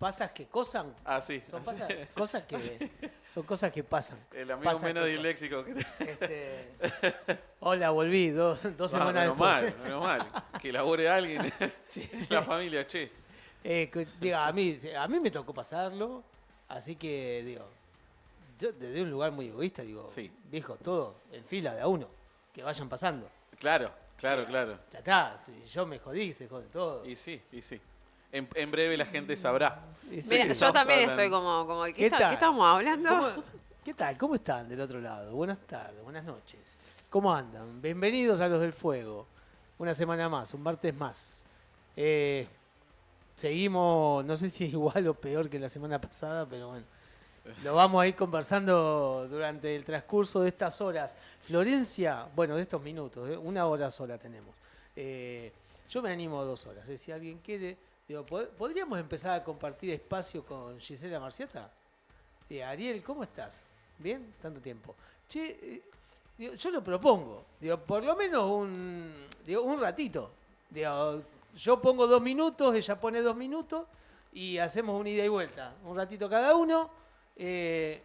pasas que cosan. Ah, sí. Son cosas que pasan. El amigo Pasan menos que disléxico que Hola, volví dos semanas menos después. menos mal. Que labure alguien en la familia, che. Digo, a mí me tocó pasarlo, así que, digo, yo desde un lugar muy egoísta, digo, Sí. viejo, todo en fila de a uno, que vayan pasando. Claro. Ya está, si yo me jodí, se jode todo. Y sí. En breve la gente sabrá. Y sí. Mira, yo estamos también hablando. estoy como, ¿qué ¿Qué tal? estamos hablando? ¿Qué tal? ¿Cómo están del otro lado? Buenas tardes, buenas noches. ¿Cómo andan? Bienvenidos a Los del Fuego. Una semana más, un martes más. Seguimos, no sé si es igual o peor que la semana pasada, pero bueno. Lo vamos a ir conversando durante el transcurso de estas horas. Florencia, bueno, de estos minutos, 1 hora sola tenemos. Yo me animo a 2 horas. Si alguien quiere, digo, ¿podríamos empezar a compartir espacio con Gisela Marciata? Ariel, ¿cómo estás? ¿Bien? Tanto tiempo. Che, digo, yo lo propongo. Digo, por lo menos un ratito. Digo, yo pongo 2 minutos, ella pone 2 minutos y hacemos una ida y vuelta. Un ratito cada uno. Y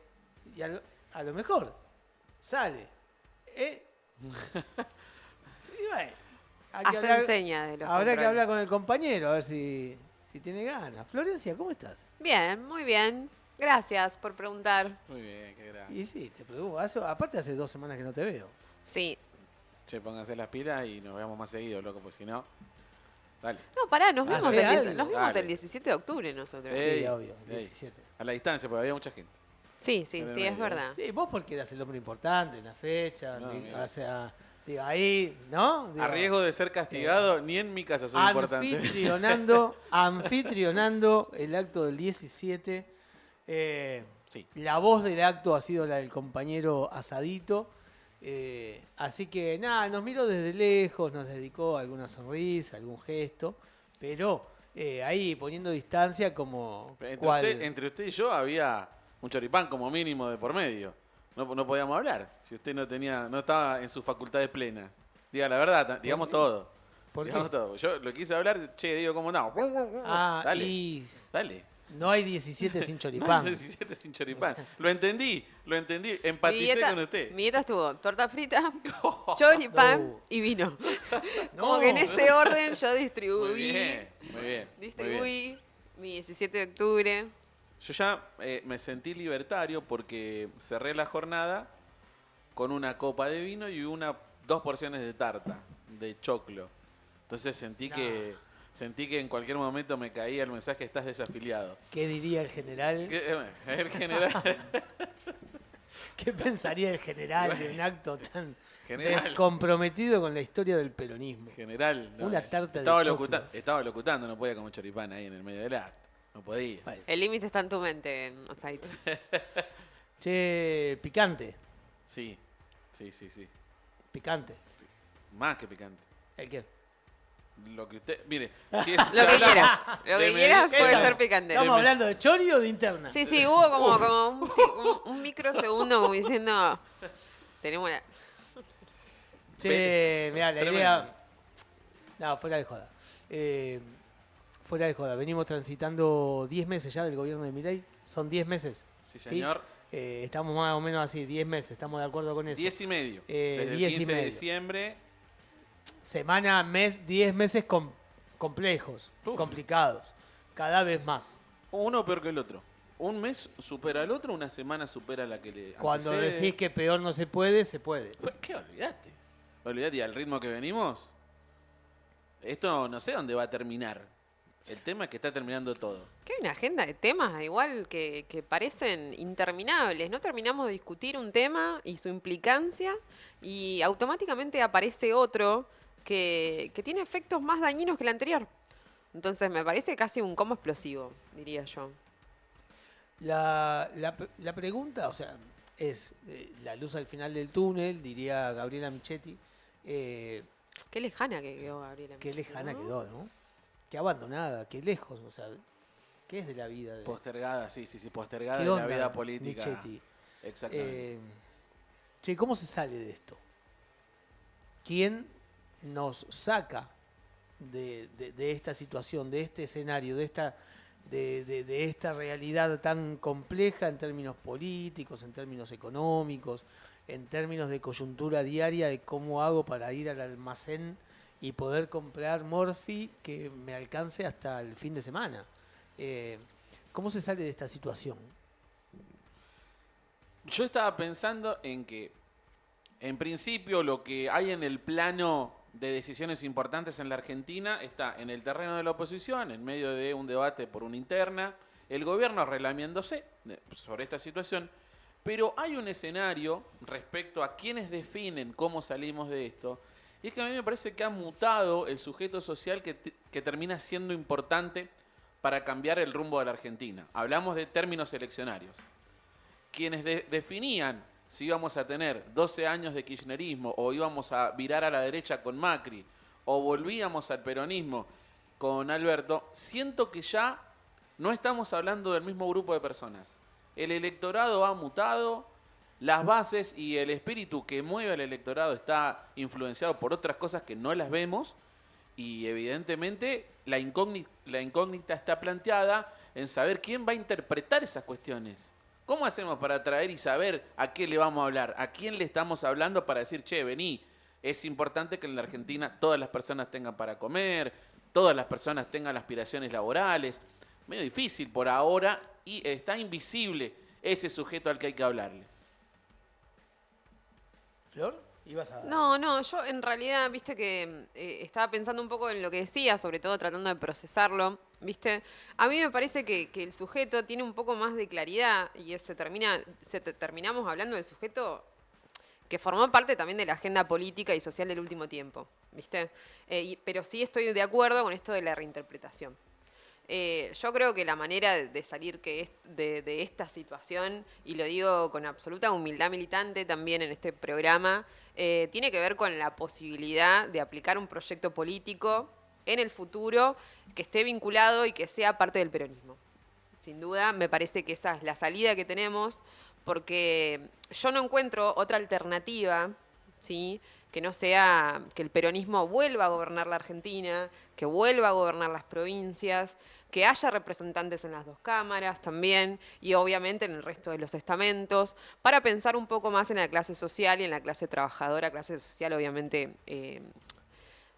a lo mejor sale. Y bueno, Hacer seña de los habrá que controles. hablar con el compañero a ver si tiene ganas. Florencia, ¿cómo estás? Bien, muy bien. Gracias por preguntar. Muy bien, qué grande. Y sí, te pregunto. Aparte hace 2 semanas que no te veo. Sí. Che, pónganse las pilas y nos veamos más seguido, loco, porque si no. Dale. No, pará, nos vimos, Hacé algo. nos vimos Dale. el 17 de octubre nosotros. Ey, Sí, obvio, ey. 17. A la distancia, porque había mucha gente. Sí, En el es medio. verdad. Sí, vos porque eras el hombre importante en la fecha. No, mira. O sea, digo, ahí, ¿no? Digo, A riesgo de ser castigado, ni en mi casa soy importante. Anfitrionando el acto del 17. Sí. La voz del acto ha sido la del compañero Asadito. Así que nada, nos miró desde lejos, nos dedicó alguna sonrisa, algún gesto, pero ahí poniendo distancia como Entre usted y yo había un choripán como mínimo de por medio. No podíamos hablar si usted no estaba en sus facultades plenas. Diga la verdad, digamos qué? todo. ¿Por qué? Digamos todo. Yo lo quise hablar, che, digo, ¿cómo no? Dale, y dale. no hay 17 sin No, choripán. 17 sin choripán. Lo entendí, empaticé con usted. Mi dieta estuvo torta frita, choripán No. y vino. No. Como que en ese orden yo Muy distribuí. bien, muy bien. Distribuí mi 17 de octubre. Yo ya me sentí libertario porque cerré la jornada con una copa de vino y 2 porciones de tarta, de choclo. Entonces sentí que en cualquier momento me caía el mensaje: estás desafiliado. ¿Qué diría el general? El general. ¿Qué pensaría el general de un acto tan General. descomprometido con la historia del peronismo? General. no, Una tarta de estaba choclo. Estaba locutando, no podía comer choripán ahí en el medio del acto. No podía. Bueno. El límite está en tu mente, Asadito. Che, picante, Sí. picante. Más que picante. ¿El qué? Lo que usted. Mire, si Lo que quieras. Lo que quieras puede Estamos- ser picante. ¿Estamos hablando de chori o de interna? Sí, hubo como un microsegundo como diciendo, tenemos la... Che, mirá, la Tremendo. idea... No, fuera de joda. Fuera de joda. Venimos transitando 10 meses ya del gobierno de Milei. Son 10 meses. Sí, señor. Estamos más o menos así, 10 meses. Estamos de acuerdo con eso. 10 y medio. 10 Desde y el 15 de medio. diciembre. Semana, mes, 10 meses complejos, Uf. complicados. Cada vez más. Uno peor que el otro. Un mes supera al otro, una semana supera a la que le Cuando antecede. decís que peor no se puede, se puede. ¿Qué? Olvídate. Olvídate, y al ritmo que venimos, esto no sé dónde va a terminar. El tema es que está terminando todo. Que hay una agenda de temas igual que parecen interminables. No terminamos de discutir un tema y su implicancia y automáticamente aparece otro que tiene efectos más dañinos que el anterior. Entonces me parece casi un combo explosivo, diría yo. La pregunta, o sea, es la luz al final del túnel, diría Gabriela Michetti. Qué lejana que quedó Gabriela. Qué lejana ¿no? quedó, ¿no? Qué abandonada, qué lejos, o sea, ¿qué es de la vida? Postergada, sí, postergada ¿Qué de la onda, vida política. Michetti? Exactamente. Che, ¿cómo se sale de esto? ¿Quién nos saca de esta situación, de este escenario, de esta de esta realidad tan compleja en términos políticos, en términos económicos, en términos de coyuntura diaria, de cómo hago para ir al almacén y poder comprar Morphy que me alcance hasta el fin de semana. ¿Cómo se sale de esta situación? Yo estaba pensando en que, en principio, lo que hay en el plano de decisiones importantes en la Argentina está en el terreno de la oposición, en medio de un debate por una interna, el gobierno relamiéndose sobre esta situación, pero hay un escenario respecto a quienes definen cómo salimos de esto, y es que a mí me parece que ha mutado el sujeto social que termina siendo importante para cambiar el rumbo de la Argentina. Hablamos de términos eleccionarios. Quienes definían si íbamos a tener 12 años de kirchnerismo o íbamos a virar a la derecha con Macri o volvíamos al peronismo con Alberto, siento que ya no estamos hablando del mismo grupo de personas. El electorado ha mutado, las bases y el espíritu que mueve al electorado está influenciado por otras cosas que no las vemos y evidentemente la incógnita está planteada en saber quién va a interpretar esas cuestiones. ¿Cómo hacemos para traer y saber a qué le vamos a hablar? ¿A quién le estamos hablando para decir, che, vení? Es importante que en la Argentina todas las personas tengan para comer, todas las personas tengan aspiraciones laborales. Medio difícil por ahora y está invisible ese sujeto al que hay que hablarle. ¿Flor? ¿Ibas a...? No, yo en realidad, viste que estaba pensando un poco en lo que decía, sobre todo tratando de procesarlo, viste. A mí me parece que el sujeto tiene un poco más de claridad y terminamos hablando del sujeto que formó parte también de la agenda política y social del último tiempo, viste. Pero sí estoy de acuerdo con esto de la reinterpretación. Yo creo que la manera de salir de esta situación, y lo digo con absoluta humildad militante también en este programa, tiene que ver con la posibilidad de aplicar un proyecto político en el futuro que esté vinculado y que sea parte del peronismo. Sin duda, me parece que esa es la salida que tenemos, porque yo no encuentro otra alternativa, ¿sí?, que no sea que el peronismo vuelva a gobernar la Argentina, que vuelva a gobernar las provincias, que haya representantes en las dos cámaras también y obviamente en el resto de los estamentos, para pensar un poco más en la clase social y en la clase trabajadora, clase social obviamente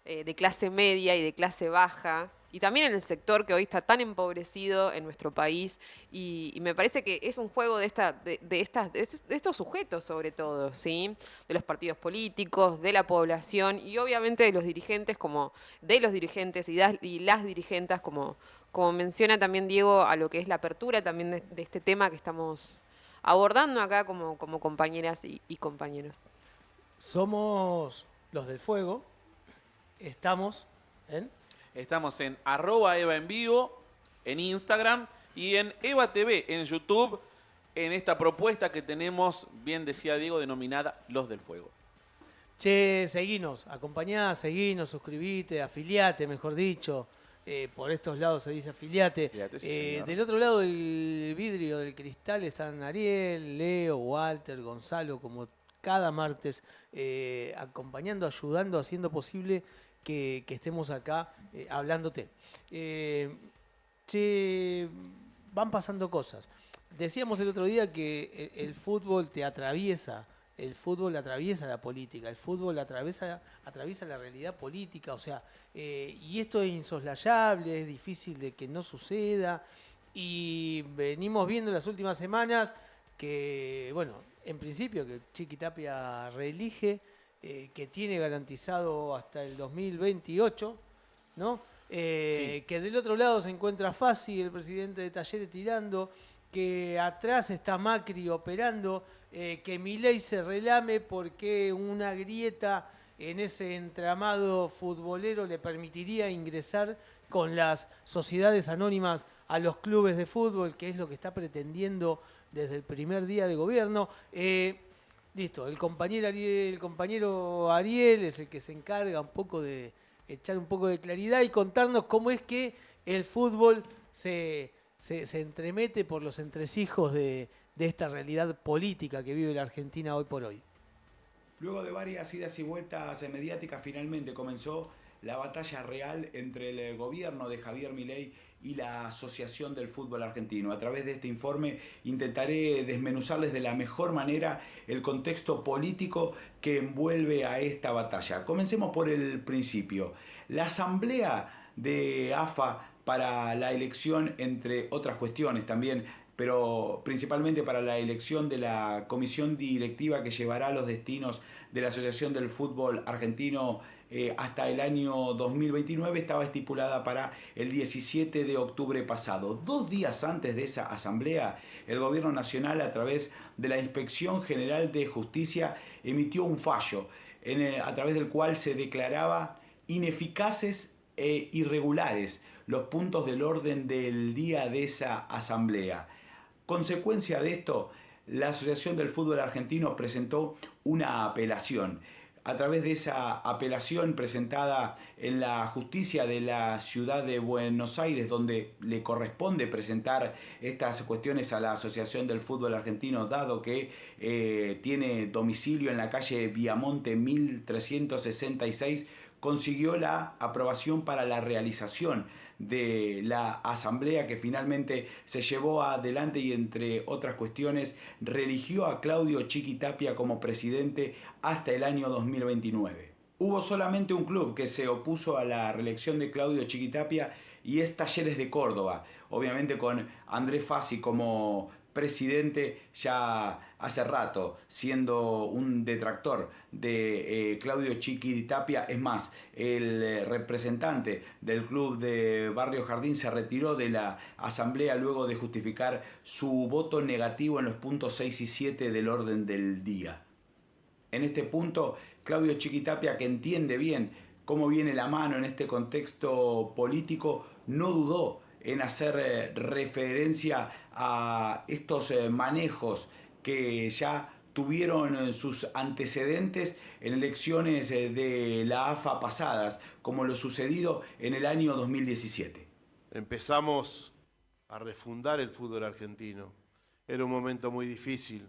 de clase media y de clase baja, y también en el sector que hoy está tan empobrecido en nuestro país, y me parece que es un juego de estos sujetos sobre todo, ¿sí?, de los partidos políticos, de la población y obviamente de los dirigentes y las dirigentes, como menciona también Diego, a lo que es la apertura también de este tema que estamos abordando acá como compañeras y compañeros. Somos los del fuego. Estamos en @Eva en vivo, en Instagram y en Eva TV, en YouTube, en esta propuesta que tenemos, bien decía Diego, denominada Los del Fuego. Che, seguinos, acompañá, seguinos, suscribite, afiliate, mejor dicho. Por estos lados se dice afiliate. Sí, del otro lado del vidrio, del cristal, están Ariel, Leo, Walter, Gonzalo, como cada martes, acompañando, ayudando, haciendo posible que estemos acá hablándote. Van pasando cosas. Decíamos el otro día que el fútbol te atraviesa, el fútbol atraviesa la política, el fútbol atraviesa la realidad política, o sea, y esto es insoslayable, es difícil de que no suceda, y venimos viendo las últimas semanas que, bueno, en principio que Chiqui Tapia reelige, que tiene garantizado hasta el 2028, ¿no? Sí. Que del otro lado se encuentra Fassi, el presidente de Talleres, tirando, que atrás está Macri operando, que Milei se relame porque una grieta en ese entramado futbolero le permitiría ingresar con las sociedades anónimas a los clubes de fútbol, que es lo que está pretendiendo desde el primer día de gobierno. Listo, el compañero Ariel es el que se encarga un poco de echar un poco de claridad y contarnos cómo es que el fútbol se entremete por los entresijos de esta realidad política que vive la Argentina hoy por hoy. Luego de varias idas y vueltas mediáticas, finalmente comenzó la batalla real entre el gobierno de Javier Milei y la Asociación del Fútbol Argentino. A través de este informe intentaré desmenuzarles de la mejor manera el contexto político que envuelve a esta batalla. Comencemos por el principio. La asamblea de AFA para la elección, entre otras cuestiones también, pero principalmente para la elección de la comisión directiva que llevará los destinos de la Asociación del Fútbol Argentino hasta el año 2029, estaba estipulada para el 17 de octubre pasado. 2 días antes de esa asamblea, el Gobierno Nacional, a través de la Inspección General de Justicia, emitió un fallo a través del cual se declaraba ineficaces e irregulares los puntos del orden del día de esa asamblea. Consecuencia de esto, la Asociación del Fútbol Argentino presentó una apelación. A través de esa apelación presentada en la justicia de la ciudad de Buenos Aires, donde le corresponde presentar estas cuestiones a la Asociación del Fútbol Argentino, dado que tiene domicilio en la calle Viamonte 1366, consiguió la aprobación para la realización de la asamblea, que finalmente se llevó adelante y, entre otras cuestiones, religió a Claudio Chiquitapia como presidente hasta el año 2029. Hubo solamente un club que se opuso a la reelección de Claudio Chiquitapia, y es Talleres de Córdoba, obviamente con Andrés Fassi como presidente ya hace rato, siendo un detractor de Claudio Chiquitapia. Es más, el representante del club de Barrio Jardín se retiró de la asamblea luego de justificar su voto negativo en los puntos 6 y 7 del orden del día. En este punto, Claudio Chiquitapia, que entiende bien cómo viene la mano en este contexto político, no dudó en hacer referencia a estos manejos que ya tuvieron sus antecedentes en elecciones de la AFA pasadas, como lo sucedido en el año 2017. Empezamos a refundar el fútbol argentino. Era un momento muy difícil,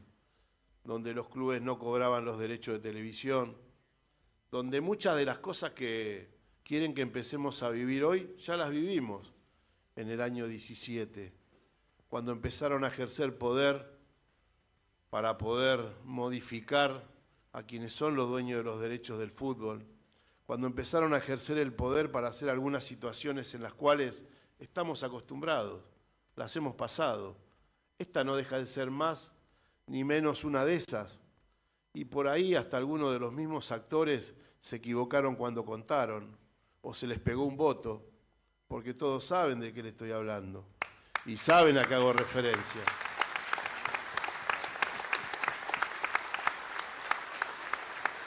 donde los clubes no cobraban los derechos de televisión, donde muchas de las cosas que quieren que empecemos a vivir hoy, ya las vivimos en el año 17, cuando empezaron a ejercer poder para poder modificar a quienes son los dueños de los derechos del fútbol, cuando empezaron a ejercer el poder para hacer algunas situaciones en las cuales estamos acostumbrados, las hemos pasado. Esta no deja de ser más ni menos una de esas, y por ahí hasta algunos de los mismos actores se equivocaron cuando contaron, o se les pegó un voto, porque todos saben de qué le estoy hablando y saben a qué hago referencia.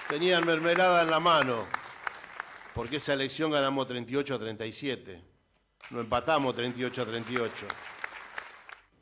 Tenían mermelada en la mano, porque esa elección ganamos 38-37, no empatamos 38-38.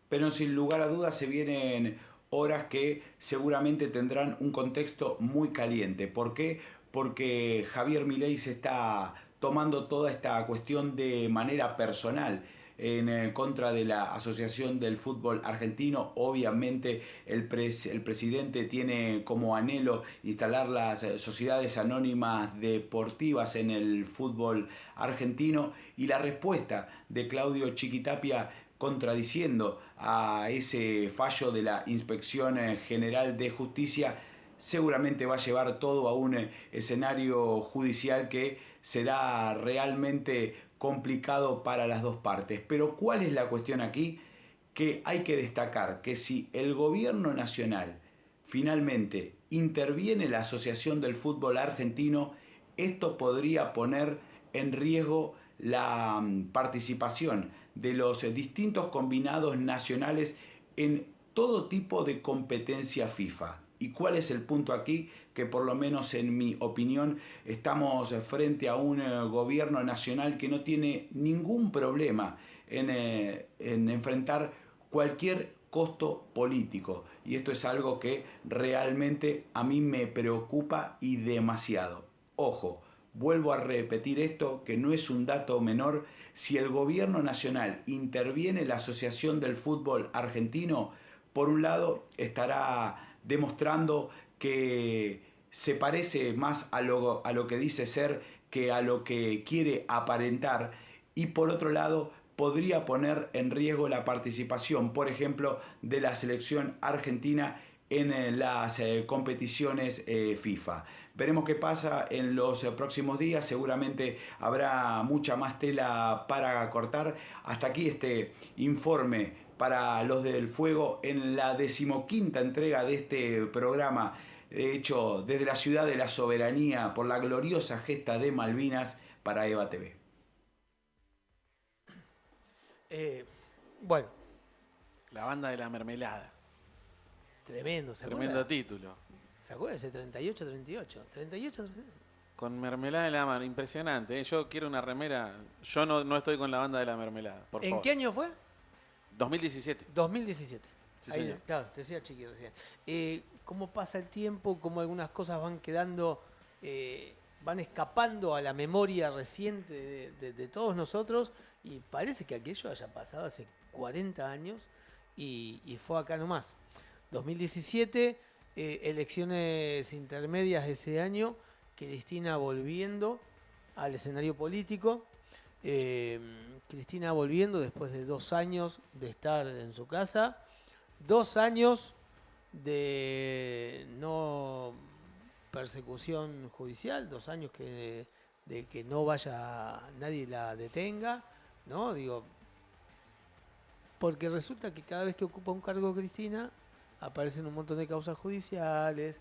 Pero sin lugar a dudas se vienen horas que seguramente tendrán un contexto muy caliente. ¿Por qué? Porque Javier Milei se está tomando toda esta cuestión de manera personal en contra de la Asociación del Fútbol Argentino. Obviamente el presidente tiene como anhelo instalar las sociedades anónimas deportivas en el fútbol argentino, y la respuesta de Claudio Chiquitapia, contradiciendo a ese fallo de la Inspección General de Justicia, seguramente va a llevar todo a un escenario judicial que será realmente complicado para las dos partes. Pero ¿cuál es la cuestión aquí? Que hay que destacar que si el gobierno nacional finalmente interviene la Asociación del Fútbol Argentino, esto podría poner en riesgo la participación de los distintos combinados nacionales en todo tipo de competencia FIFA. ¿Y cuál es el punto aquí? Que por lo menos en mi opinión estamos frente a un gobierno nacional que no tiene ningún problema en enfrentar cualquier costo político. Y esto es algo que realmente a mí me preocupa y demasiado. Ojo, vuelvo a repetir esto, que no es un dato menor. Si el gobierno nacional interviene la Asociación del Fútbol Argentino, por un lado estará demostrando que se parece más a lo que dice ser que a lo que quiere aparentar, y por otro lado podría poner en riesgo la participación, por ejemplo, de la selección argentina en las competiciones FIFA. Veremos qué pasa en los próximos días, seguramente habrá mucha más tela para cortar. Hasta aquí este informe para los del Fuego en la 15ª entrega de este programa, hecho desde la ciudad de la soberanía por la gloriosa gesta de Malvinas para EVA TV. Bueno, La banda de la mermelada. tremendo, ¿se Tremendo acuerda? título. ¿Se acuerda ese 38-38? 38-38. Con mermelada en la mano, impresionante. Yo quiero una remera. Yo no estoy con la banda de la mermelada, por ¿En favor. qué año fue? 2017. 2017. Sí, Ahí, señor. claro, te decía Chiqui recién. ¿Cómo pasa el tiempo? ¿Cómo algunas cosas van quedando, van escapando a la memoria reciente de todos nosotros? Y parece que aquello haya pasado hace 40 años y fue acá nomás. 2017, elecciones intermedias ese año, Cristina volviendo al escenario político. Cristina volviendo después de 2 años de estar en su casa, 2 años de no persecución judicial, 2 años de que no vaya, nadie la detenga, ¿no? Digo, porque resulta que cada vez que ocupa un cargo Cristina, aparecen un montón de causas judiciales,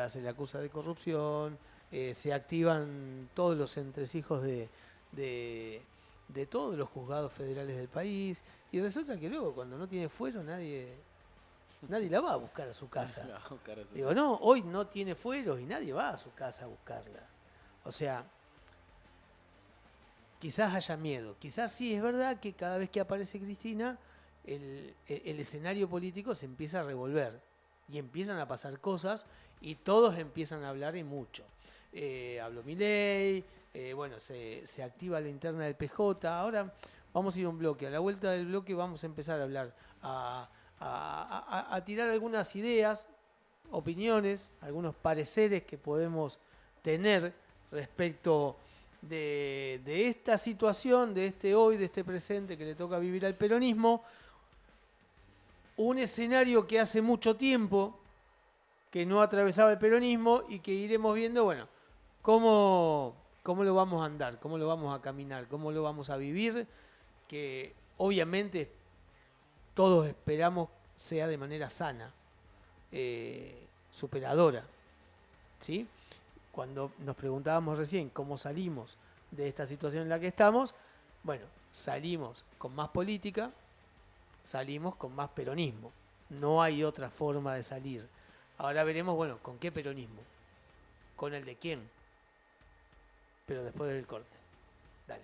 se le acusa de corrupción, se activan todos los entresijos de todos los juzgados federales del país, y resulta que luego cuando no tiene fuero nadie la va a buscar a su casa. Digo, no, hoy no tiene fueros y nadie va a su casa a buscarla. O sea, quizás haya miedo, quizás sí es verdad que cada vez que aparece Cristina, el escenario político se empieza a revolver y empiezan a pasar cosas y todos empiezan a hablar y mucho. Habló Milei, bueno, se activa la interna del PJ. Ahora vamos a ir a un bloque. A la vuelta del bloque vamos a empezar a hablar, a tirar algunas ideas, opiniones, algunos pareceres que podemos tener respecto de esta situación, de este hoy, de este presente que le toca vivir al peronismo. Un escenario que hace mucho tiempo que no atravesaba el peronismo y que iremos viendo, bueno, cómo lo vamos a andar, cómo lo vamos a caminar, cómo lo vamos a vivir, que obviamente todos esperamos sea de manera sana, superadora, ¿sí? Cuando nos preguntábamos recién cómo salimos de esta situación en la que estamos, bueno, salimos con más política, salimos con más peronismo. No hay otra forma de salir. Ahora veremos, bueno, ¿con qué peronismo? ¿Con el de quién? Pero después del corte. Dale.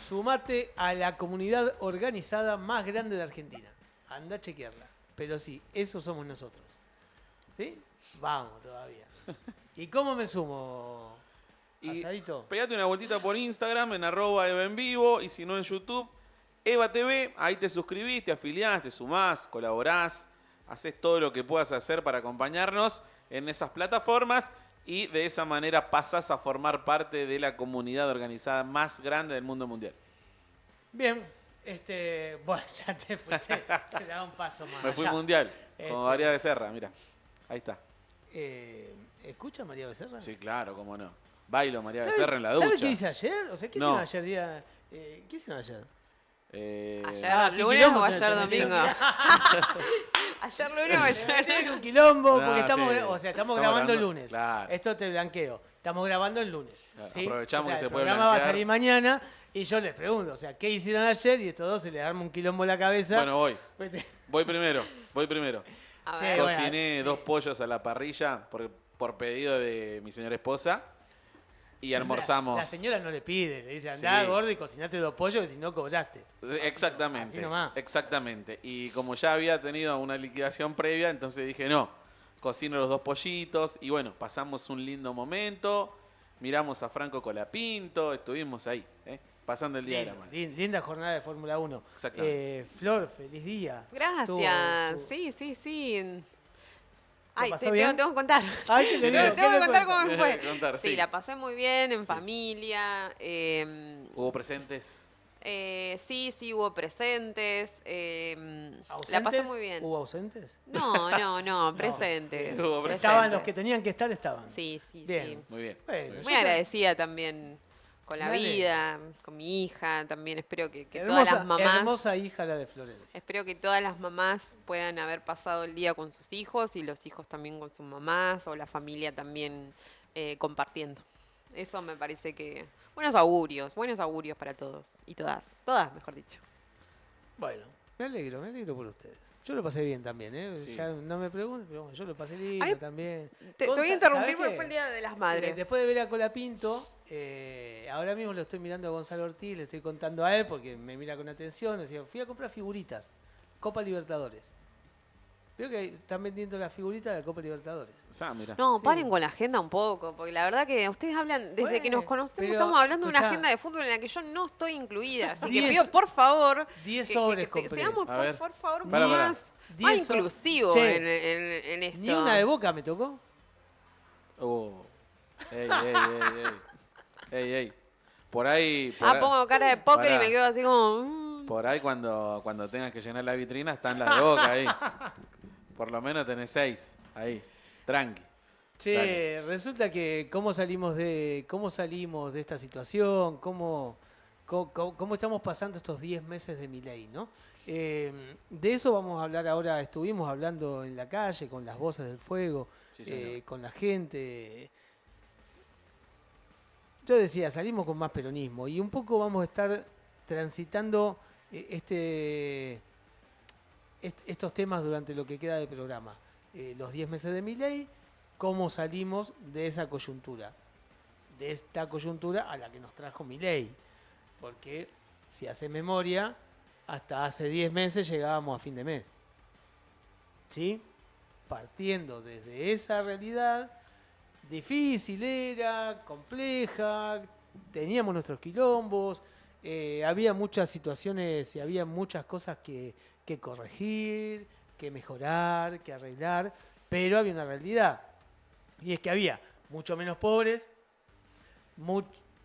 sumate a la comunidad organizada más grande de Argentina. Anda a chequearla. Pero sí, eso somos nosotros. ¿Sí? Vamos todavía. ¿Y cómo me sumo? Y Asadito. pegate una vueltita por Instagram en @EvaEnVivo y si no en YouTube, Eva TV, ahí te suscribís, te afiliás, te sumás, colaborás, haces todo lo que puedas hacer para acompañarnos en esas plataformas y de esa manera pasás a formar parte de la comunidad organizada más grande del mundo mundial. Bien, bueno, ya te fuiste. Te da un paso más. Me fui allá. mundial, como María Becerra, mira, ahí está. ¿Escucha María Becerra? Sí, claro, cómo no. Bailo María ¿Sabe- Becerra en la ducha. ¿Sabe qué hice ayer? O sea, ¿qué No. hicieron ayer día? ¿Qué hicieron ayer? ¿Ayer qué lunes quilombo o que ayer tenés. domingo? ¿Ayer lunes o ayer Tiene un quilombo No, porque estamos, sí. estamos Estamos grabando el grabando, lunes. claro. Esto te blanqueo. Estamos grabando el lunes. Claro, ¿sí? aprovechamos que se el puede programa va a blanquear. salir mañana y yo les pregunto, o sea, ¿qué hicieron ayer? Y estos dos se les arma un quilombo en la cabeza. Bueno, voy Vete. primero. A Sí, ver. bueno. Cociné 2 pollos a la parrilla por pedido de mi señora esposa y O sea, almorzamos. la señora no le pide, le dice, andá Sí. gordo y cocinate 2 pollos que si no cobraste. Exactamente. Así nomás. Exactamente. Y como ya había tenido una liquidación previa, entonces dije, no, cocino los 2 pollitos y bueno, pasamos un lindo momento, miramos a Franco Colapinto, estuvimos ahí, pasando el día de la Linda, madre. linda jornada de Fórmula 1. Exactamente. Flor, feliz día. Gracias. Tuvo su- Sí. Ay, pasó te bien? tengo que contar. Ay, ¿qué le digo? Tengo ¿Qué que le contar cuento? cómo me fue. Contar, Sí, sí. la pasé muy bien, en Sí. familia. ¿Hubo presentes? Sí, hubo presentes. La pasé ¿Ausentes? muy bien. ¿Hubo ausentes? No, presentes. Hubo presentes. Estaban los que tenían que estar, estaban. Sí. Bien. Muy bien. Bueno, Muy yo agradecida también con la Dale. vida, con mi hija. También espero que hermosa, todas las mamás. hermosa hija la de Florencia. Espero que todas las mamás puedan haber pasado el día con sus hijos y los hijos también con sus mamás o la familia también compartiendo. Eso me parece que... buenos augurios para todos y todas, mejor dicho. Bueno, me alegro por ustedes. Yo lo pasé bien también, ¿eh? Sí. Ya no me pregunten, pero bueno, yo lo pasé lindo A mí- también. Te voy a ¿sabés interrumpir porque qué? fue el Día de las Madres. Después de ver a Colapinto, ahora mismo lo estoy mirando a Gonzalo Ortiz, le estoy contando a él porque me mira con atención. O sea, fui a comprar figuritas, Copa Libertadores. Veo que están vendiendo las figuritas de la Copa Libertadores. Mira. No, Sí. paren con la agenda un poco, porque la verdad que ustedes hablan, desde que nos Bueno, conocemos, pero, estamos hablando de una escuchá. agenda de fútbol en la que yo no estoy incluida. Así que 10 pido, por favor, 10 que sobres compré. seamos, A ver. por favor, Pará. más 10 so- inclusivos Che, en esto. Ni una de Boca me tocó. Ey. Por ahí. Pongo cara de póker Pará. y me quedo así como... Por ahí cuando tengas que llenar la vitrina están las de Boca ahí. Por lo menos tenés 6 ahí. Tranqui. Che, Dale. resulta que cómo salimos de esta situación, cómo estamos pasando estos 10 meses de Milei, ¿no? De eso vamos a hablar ahora. Estuvimos hablando en la calle con las voces del fuego, Sí, señor. con la gente. Yo decía, salimos con más peronismo y un poco vamos a estar transitando estos temas durante lo que queda de programa. Los 10 meses de Milei, cómo salimos de esa coyuntura, de esta coyuntura a la que nos trajo Milei. Porque si hace memoria, hasta hace 10 meses llegábamos a fin de mes. ¿Sí? Partiendo desde esa realidad, difícil era, compleja, teníamos nuestros quilombos, había muchas situaciones y había muchas cosas que corregir, que mejorar, que arreglar, pero había una realidad. Y es que había mucho menos pobres,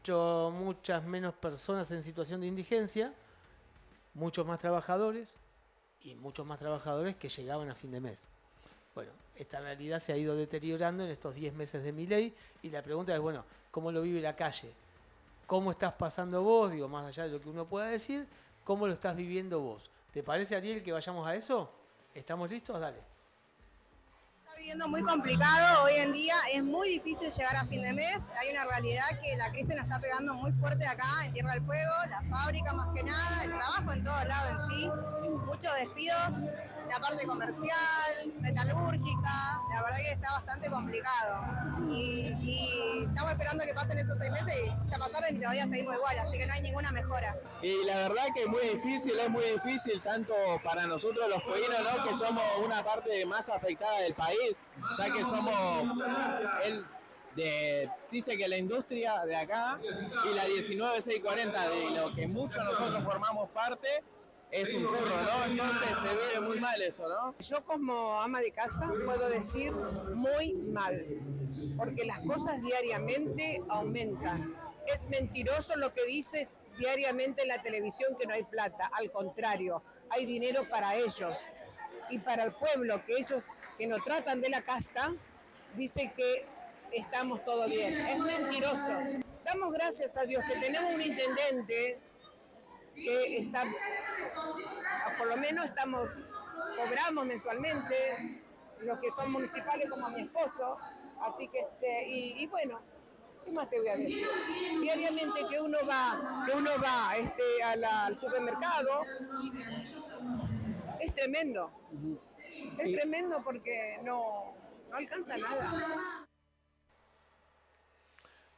muchas menos personas en situación de indigencia, muchos más trabajadores y muchos más trabajadores que llegaban a fin de mes. Bueno, esta realidad se ha ido deteriorando en estos 10 meses de Milei y la pregunta es, bueno, ¿cómo lo vive la calle? ¿Cómo estás pasando vos? Digo, más allá de lo que uno pueda decir, ¿cómo lo estás viviendo vos? ¿Te parece, Ariel, que vayamos a eso? ¿Estamos listos? Dale. Está viviendo muy complicado hoy en día, es muy difícil llegar a fin de mes, hay una realidad que la crisis nos está pegando muy fuerte acá en Tierra del Fuego, la fábrica más que nada, el trabajo en todos lados en sí, muchos despidos, la parte comercial, metalúrgica, la verdad que está bastante complicado y estamos esperando que pasen esos 6 meses y ya pasaron y todavía seguimos igual, así que no hay ninguna mejora. Y la verdad que es muy difícil tanto para nosotros los fueguinos, ¿no? Que somos una parte más afectada del país, ya que somos dice que la industria de acá y la 19640 de lo que muchos nosotros formamos parte es un curro, ¿no? Entonces se ve muy mal eso, ¿no? Yo como ama de casa puedo decir muy mal, porque las cosas diariamente aumentan. Es mentiroso lo que dices diariamente en la televisión que no hay plata, al contrario, hay dinero para ellos. Y para el pueblo, que ellos que nos tratan de la casta, dice que estamos todo bien. Es mentiroso. Damos gracias a Dios que tenemos un intendente que está, por lo menos cobramos mensualmente, los que son municipales como mi esposo, así que y bueno, ¿qué más te voy a decir? Diariamente que uno va al supermercado, es tremendo. Es tremendo porque no alcanza nada.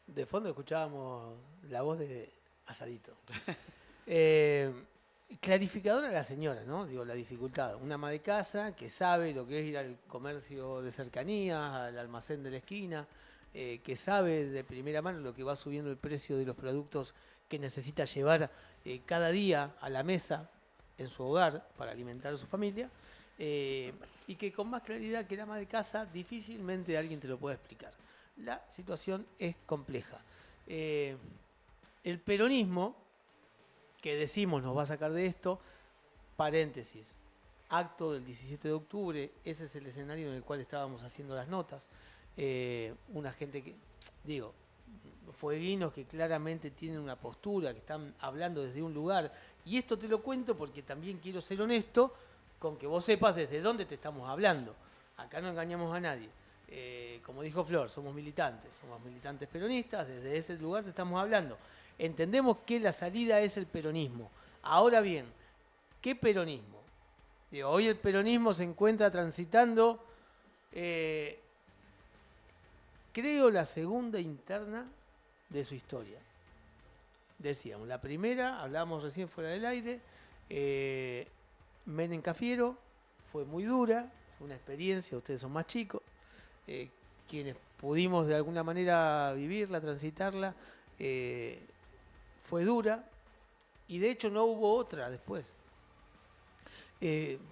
De fondo escuchábamos la voz de Asadito. Clarificadora la señora, ¿no? Digo, la dificultad. Una ama de casa que sabe lo que es ir al comercio de cercanías, al almacén de la esquina, que sabe de primera mano lo que va subiendo el precio de los productos que necesita llevar cada día a la mesa en su hogar para alimentar a su familia, y que con más claridad que la ama de casa difícilmente alguien te lo puede explicar. La situación es compleja. El peronismo, que decimos nos va a sacar de esto, paréntesis, acto del 17 de octubre, ese es el escenario en el cual estábamos haciendo las notas. Una gente que, digo, fueguinos que claramente tienen una postura, que están hablando desde un lugar, y esto te lo cuento porque también quiero ser honesto con que vos sepas desde dónde te estamos hablando. Acá no engañamos a nadie. Como dijo Flor, somos militantes peronistas, desde ese lugar te estamos hablando. Entendemos que la salida es el peronismo. Ahora bien, ¿qué peronismo? Digo, hoy el peronismo se encuentra transitando, creo, la segunda interna de su historia. Decíamos, la primera, hablábamos recién fuera del aire, Menem Cafiero, fue muy dura, fue una experiencia, ustedes son más chicos, quienes pudimos de alguna manera vivirla, transitarla, fue dura, y de hecho no hubo otra después.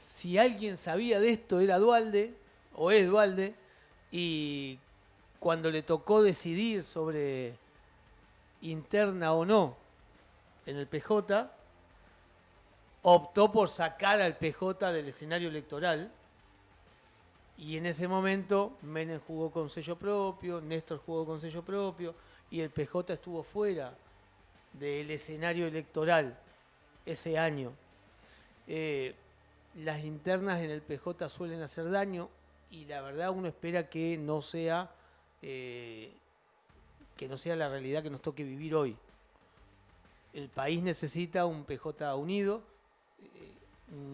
Si alguien sabía de esto era Duhalde, o es Duhalde, y cuando le tocó decidir sobre interna o no en el PJ, optó por sacar al PJ del escenario electoral, y en ese momento Menem jugó con sello propio, Néstor jugó con sello propio, y el PJ estuvo fuera del escenario electoral ese año. Las internas en el PJ suelen hacer daño, y la verdad uno espera que no sea la realidad que nos toque vivir hoy. El país necesita un PJ unido,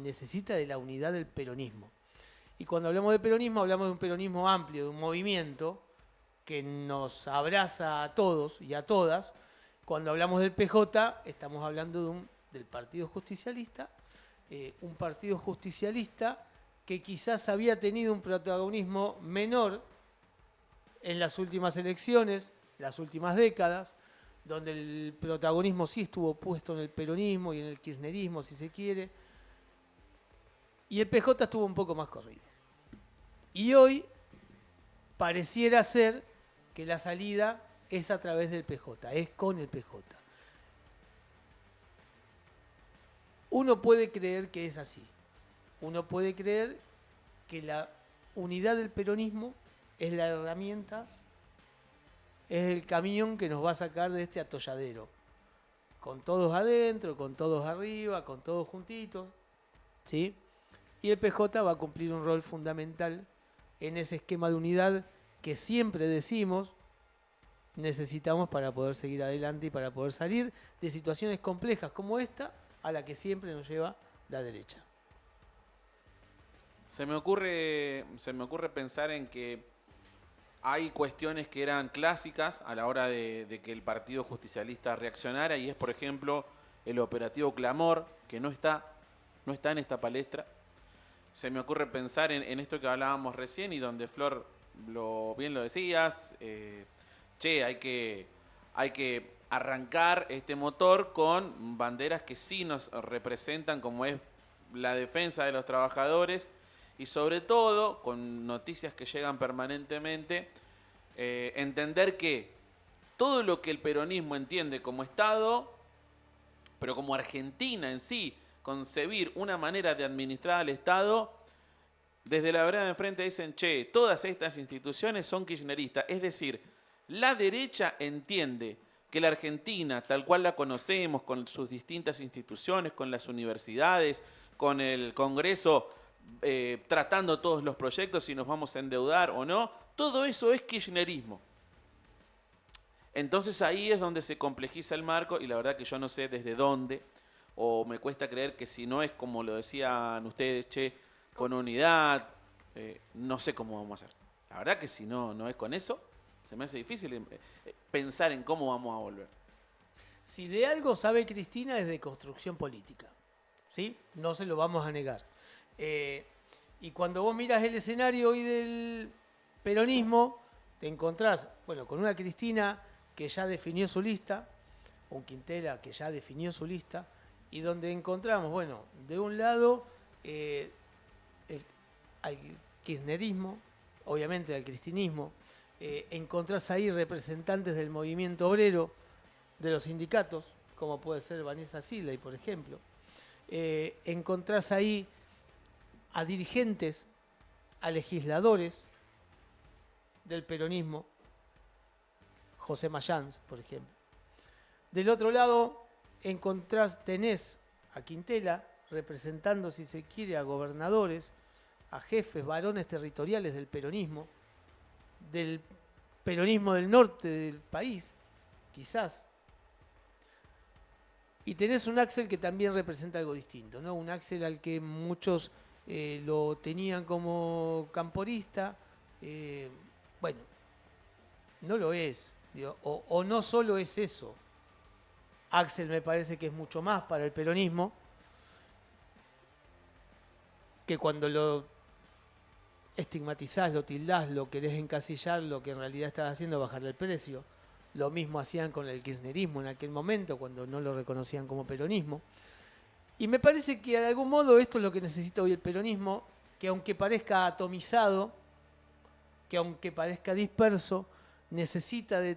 necesita de la unidad del peronismo. Y cuando hablamos de peronismo, hablamos de un peronismo amplio, de un movimiento que nos abraza a todos y a todas. Cuando hablamos del PJ, estamos hablando del Partido Justicialista, un Partido Justicialista que quizás había tenido un protagonismo menor en las últimas elecciones, las últimas décadas, donde el protagonismo sí estuvo puesto en el peronismo y en el kirchnerismo, si se quiere, y el PJ estuvo un poco más corrido. Y hoy pareciera ser que la salida es a través del PJ, es con el PJ. Uno puede creer que es así. Uno puede creer que la unidad del peronismo es la herramienta, es el camión que nos va a sacar de este atolladero. Con todos adentro, con todos arriba, con todos juntitos, ¿sí? Y el PJ va a cumplir un rol fundamental en ese esquema de unidad que siempre decimos necesitamos para poder seguir adelante y para poder salir de situaciones complejas como esta a la que siempre nos lleva la derecha. Se me ocurre pensar en que hay cuestiones que eran clásicas a la hora de que el Partido Justicialista reaccionara, y es, por ejemplo, el operativo Clamor, que no está en esta palestra. Se me ocurre pensar en esto que hablábamos recién y donde Flor bien lo decías, hay que arrancar este motor con banderas que sí nos representan, como es la defensa de los trabajadores, y sobre todo, con noticias que llegan permanentemente, entender que todo lo que el peronismo entiende como Estado, pero como Argentina en sí, concebir una manera de administrar al Estado, desde la vereda de enfrente dicen, todas estas instituciones son kirchneristas. Es decir, la derecha entiende que la Argentina, tal cual la conocemos, con sus distintas instituciones, con las universidades, con el Congreso, tratando todos los proyectos, si nos vamos a endeudar o no, todo eso es kirchnerismo. Entonces ahí es donde se complejiza el marco, y la verdad que yo no sé desde dónde, o me cuesta creer que si no es como lo decían ustedes, con unidad, no sé cómo vamos a hacer. La verdad que si no es con eso, se me hace difícil pensar en cómo vamos a volver. Si de algo sabe Cristina es de construcción política, ¿sí? No se lo vamos a negar. Y cuando vos miras el escenario hoy del peronismo, te encontrás, con una Cristina que ya definió su lista, un Quintela que ya definió su lista, y donde encontramos, de un lado al kirchnerismo, obviamente al cristinismo, encontrás ahí representantes del movimiento obrero, de los sindicatos, como puede ser Vanessa Siley, por ejemplo. Encontrás ahí a dirigentes, a legisladores del peronismo, José Mayans, por ejemplo. Del otro lado, tenés a Quintela representando, si se quiere, a gobernadores, a jefes, varones territoriales del peronismo del norte del país, quizás. Y tenés un Axel que también representa algo distinto, ¿no? Un Axel al que muchos lo tenían como camporista. No lo es. O no solo es eso. Axel me parece que es mucho más para el peronismo, que cuando lo estigmatizás, lo tildás, lo querés encasillar, lo que en realidad estás haciendo es bajarle el precio. Lo mismo hacían con el kirchnerismo en aquel momento, cuando no lo reconocían como peronismo. Y me parece que de algún modo esto es lo que necesita hoy el peronismo, que aunque parezca atomizado, que aunque parezca disperso, necesita de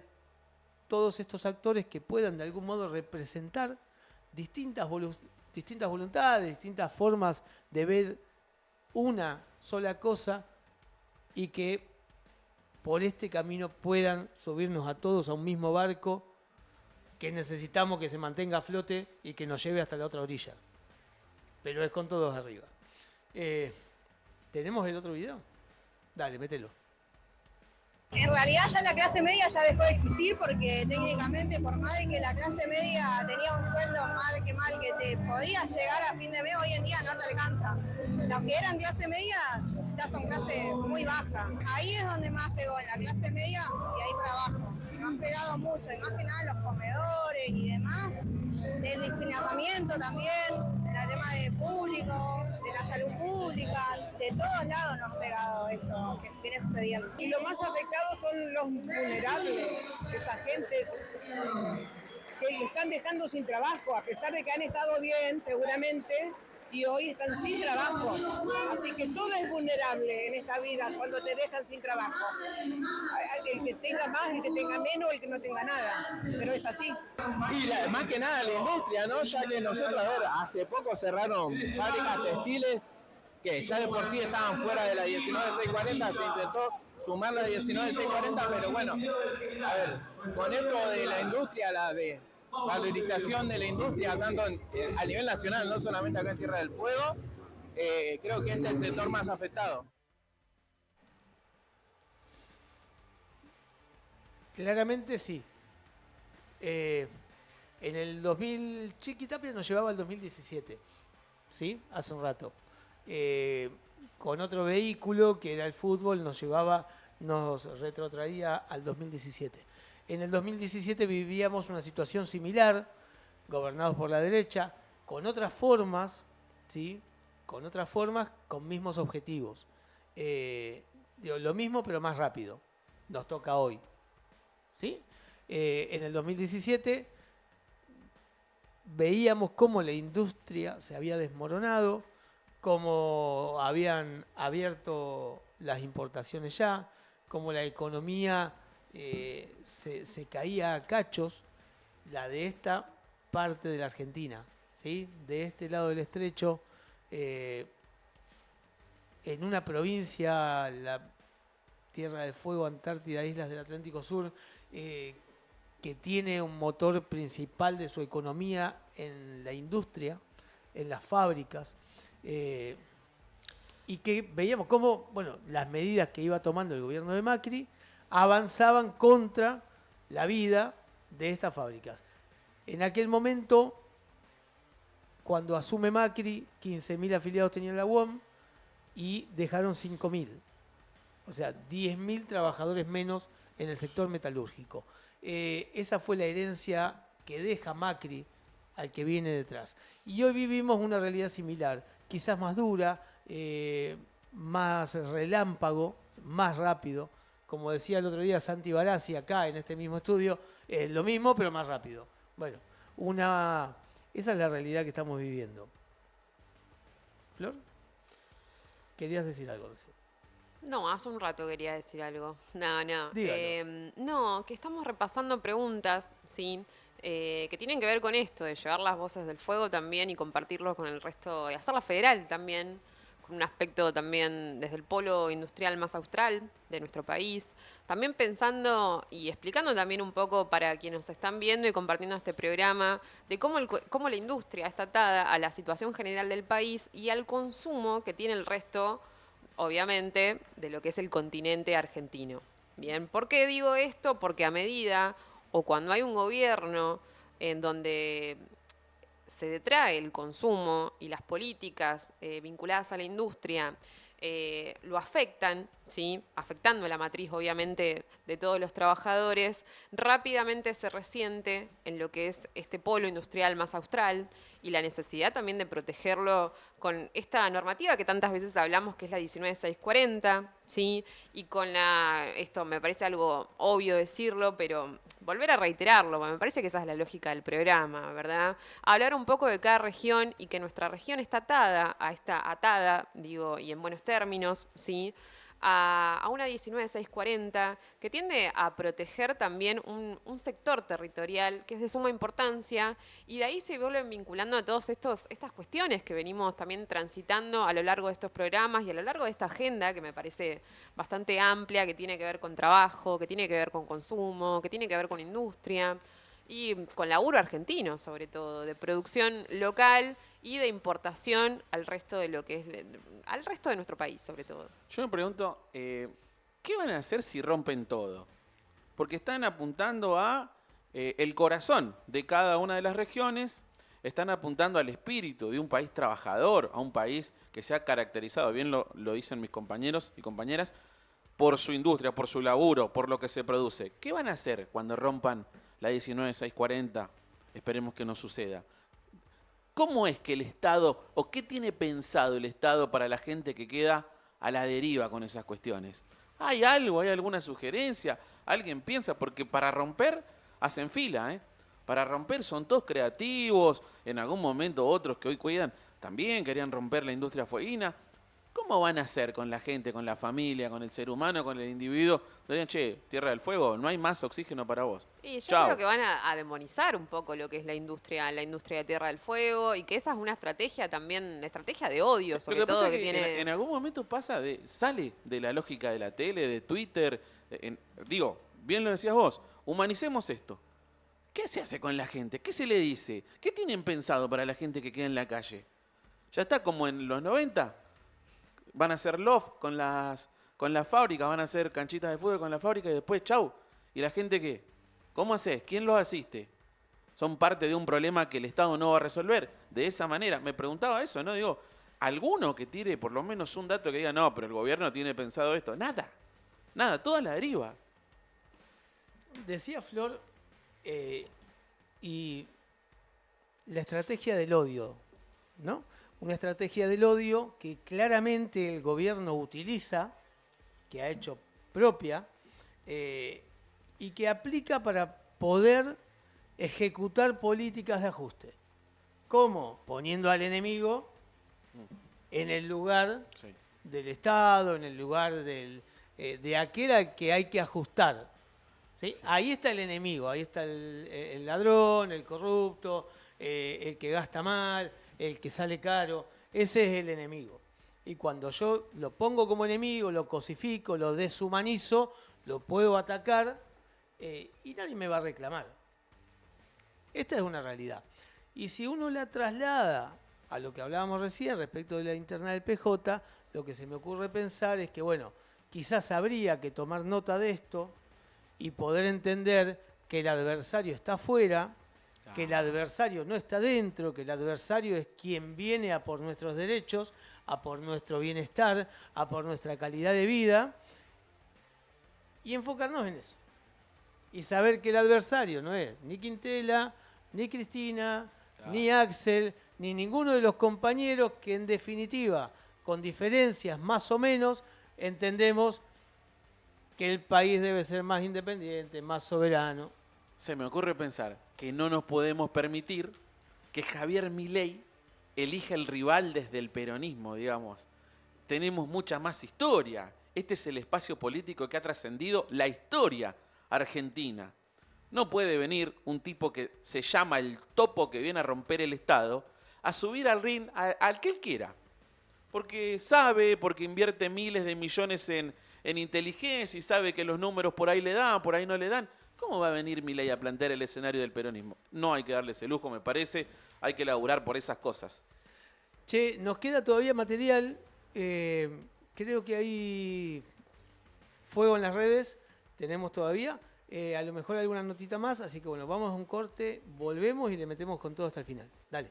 todos estos actores que puedan de algún modo representar distintas voluntades, distintas formas de ver una sola cosa, y que por este camino puedan subirnos a todos a un mismo barco que necesitamos que se mantenga a flote y que nos lleve hasta la otra orilla. Pero es con todos arriba. ¿Tenemos el otro video? Dale, mételo. En realidad ya la clase media ya dejó de existir, porque técnicamente, por más de que la clase media tenía un sueldo mal que te podías llegar a fin de mes, hoy en día no te alcanza. Los que eran clase media ya son clase muy baja. Ahí es donde más pegó, en la clase media y ahí para abajo. Más pegado mucho, y más que nada los comedores y demás. El discriminamiento también, el tema de público, de la salud pública, de todos lados nos ha pegado esto que viene sucediendo. Y los más afectados son los vulnerables, esa gente que lo están dejando sin trabajo, a pesar de que han estado bien seguramente, y hoy están sin trabajo. Así que todo es vulnerable en esta vida cuando te dejan sin trabajo. El que tenga más, el que tenga menos, el que no tenga nada. Pero es así. Y más que nada la industria, ¿no? Ya que nosotros, hace poco cerraron fábricas textiles que ya de por sí estaban fuera de la 19640, se intentó sumar la 19640, pero bueno, con esto de la industria, la de valorización de la industria, tanto a nivel nacional, no solamente acá en Tierra del Fuego, creo que es el sector más afectado. Claramente sí. En el 2000, Chiqui Tapia nos llevaba al 2017, ¿sí? Hace un rato. Con otro vehículo que era el fútbol nos llevaba nos retrotraía al 2017. En el 2017 vivíamos una situación similar, gobernados por la derecha, con otras formas, ¿sí? Con otras formas, con mismos objetivos. Lo mismo, pero más rápido. Nos toca hoy. ¿Sí? En el 2017 veíamos cómo la industria se había desmoronado, cómo habían abierto las importaciones ya, cómo la economía se caía a cachos, la de esta parte de la Argentina, ¿sí? De este lado del estrecho, en una provincia, la Tierra del Fuego, Antártida, Islas del Atlántico Sur, que tiene un motor principal de su economía en la industria, en las fábricas, y que veíamos cómo, bueno, las medidas que iba tomando el gobierno de Macri avanzaban contra la vida de estas fábricas. En aquel momento, cuando asume Macri, 15.000 afiliados tenía la UOM y dejaron 5.000. O sea, 10.000 trabajadores menos en el sector metalúrgico. Esa fue la herencia que deja Macri al que viene detrás. Y hoy vivimos una realidad similar, quizás más dura, más relámpago, más rápido. Como decía el otro día Santi Barassi acá en este mismo estudio, lo mismo pero más rápido. Bueno, esa es la realidad que estamos viviendo. ¿Flor? ¿Querías decir algo recién? No, hace un rato quería decir algo. No. Dígalo. No, que estamos repasando preguntas, ¿sí? Que tienen que ver con esto, de llevar las voces del fuego también y compartirlo con el resto, y hacerla federal también, con un aspecto también desde el polo industrial más austral de nuestro país. También pensando y explicando también un poco para quienes nos están viendo y compartiendo este programa, de cómo la industria está atada a la situación general del país y al consumo que tiene el resto, obviamente, de lo que es el continente argentino. Bien, ¿por qué digo esto? Porque a medida o cuando hay un gobierno en donde se detrae el consumo y las políticas vinculadas a la industria lo afectan, ¿sí? Afectando la matriz, obviamente, de todos los trabajadores, rápidamente se resiente en lo que es este polo industrial más austral y la necesidad también de protegerlo con esta normativa que tantas veces hablamos, que es la 19640, ¿sí? Y con esto me parece algo obvio decirlo, pero volver a reiterarlo, porque me parece que esa es la lógica del programa, ¿verdad? Hablar un poco de cada región y que nuestra región está atada, digo, y en buenos términos, ¿sí? A una 19640 que tiende a proteger también un sector territorial que es de suma importancia, y de ahí se vuelven vinculando a todas estas cuestiones que venimos también transitando a lo largo de estos programas y a lo largo de esta agenda que me parece bastante amplia, que tiene que ver con trabajo, que tiene que ver con consumo, que tiene que ver con industria y con laburo argentino, sobre todo, de producción local y de importación al resto de lo que es al resto de nuestro país, sobre todo. Yo me pregunto, ¿qué van a hacer si rompen todo? Porque están apuntando a el corazón de cada una de las regiones, están apuntando al espíritu de un país trabajador, a un país que se ha caracterizado, bien lo dicen mis compañeros y compañeras, por su industria, por su laburo, por lo que se produce. ¿Qué van a hacer cuando rompan la 19640? Esperemos que no suceda. ¿Cómo es que el Estado, o qué tiene pensado el Estado para la gente que queda a la deriva con esas cuestiones? ¿Hay algo, hay alguna sugerencia? ¿Alguien piensa? Porque para romper hacen fila, ¿eh? Para romper son todos creativos, en algún momento otros que hoy cuidan también querían romper la industria fueguina. ¿Cómo van a hacer con la gente, con la familia, con el ser humano, con el individuo? Dirían, che, Tierra del Fuego, no hay más oxígeno para vos. Y yo Chau. creo que van a demonizar un poco lo que es la industria de Tierra del Fuego, y que esa es una estrategia también, una estrategia de odio, sobre Lo que todo, pasa que es que tiene... en algún momento sale de la lógica de la tele, de Twitter. Digo, bien lo decías vos, humanicemos esto. ¿Qué se hace con la gente? ¿Qué se le dice? ¿Qué tienen pensado para la gente que queda en la calle? ¿Ya está como en los 90? Van a hacer loft con las fábricas, van a hacer canchitas de fútbol con la fábrica y después chau. ¿Y la gente qué? ¿Cómo haces? ¿Quién los asiste? Son parte de un problema que el Estado no va a resolver. De esa manera, me preguntaba eso, ¿no? Digo, ¿alguno que tire por lo menos un dato que diga, no, pero el gobierno tiene pensado esto? Nada. Nada, toda la deriva. Decía Flor, y la estrategia del odio, ¿no? Una estrategia del odio que claramente el gobierno utiliza, que ha hecho propia, y que aplica para poder ejecutar políticas de ajuste. ¿Cómo? Poniendo al enemigo en el lugar Sí. del Estado, en el lugar de aquel al que hay que ajustar. ¿Sí? Sí. Ahí está el enemigo, ahí está el ladrón, el corrupto, el que gasta mal, el que sale caro. Ese es el enemigo. Y cuando yo lo pongo como enemigo, lo cosifico, lo deshumanizo, lo puedo atacar y nadie me va a reclamar. Esta es una realidad. Y si uno la traslada a lo que hablábamos recién respecto de la interna del PJ, lo que se me ocurre pensar es que, bueno, quizás habría que tomar nota de esto y poder entender que el adversario está afuera, que el adversario no está dentro, que el adversario es quien viene a por nuestros derechos, a por nuestro bienestar, a por nuestra calidad de vida, y enfocarnos en eso. Y saber que el adversario no es ni Quintela, ni Cristina, ni Axel, ni ninguno de los compañeros que en definitiva, con diferencias más o menos, entendemos que el país debe ser más independiente, más soberano. Se me ocurre pensar que no nos podemos permitir que Javier Milei elija el rival desde el peronismo, digamos. Tenemos mucha más historia. Este es el espacio político que ha trascendido la historia argentina. No puede venir un tipo que se llama el topo que viene a romper el Estado a subir al ring al que él quiera. Porque sabe, porque invierte miles de millones en inteligencia y sabe que los números por ahí le dan, por ahí no le dan. ¿Cómo va a venir Milei a plantear el escenario del peronismo? No hay que darle ese lujo, me parece. Hay que laburar por esas cosas. Che, nos queda todavía material. Creo que hay fuego en las redes. Tenemos todavía. A lo mejor alguna notita más. Así que bueno, vamos a un corte, volvemos y le metemos con todo hasta el final. Dale.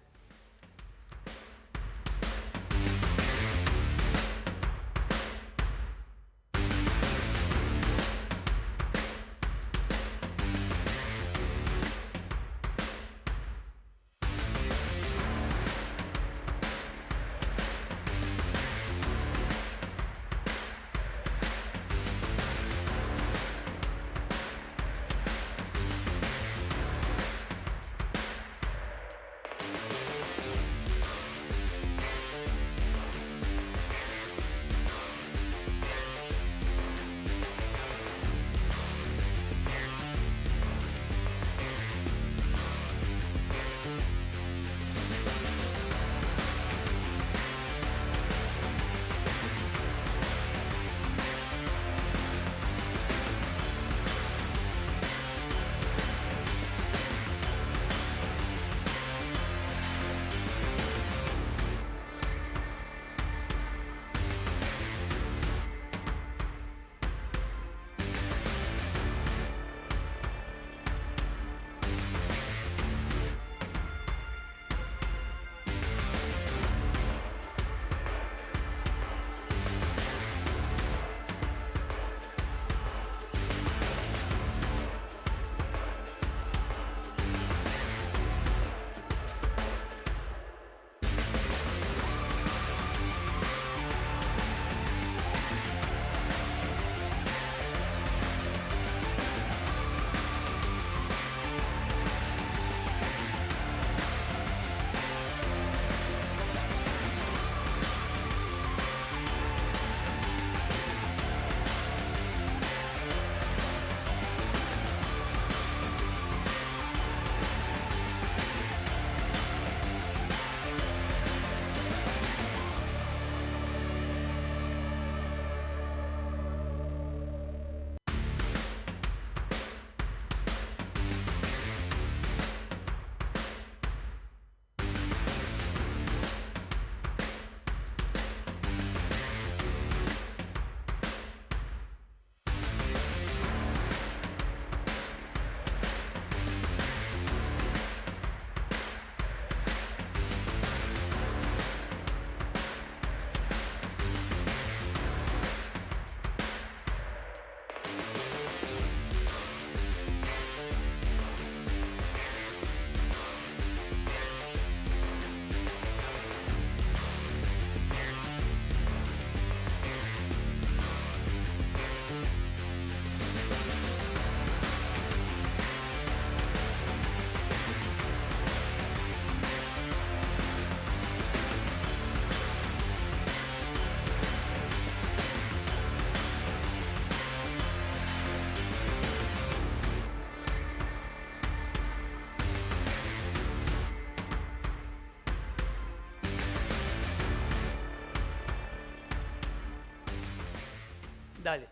Dale.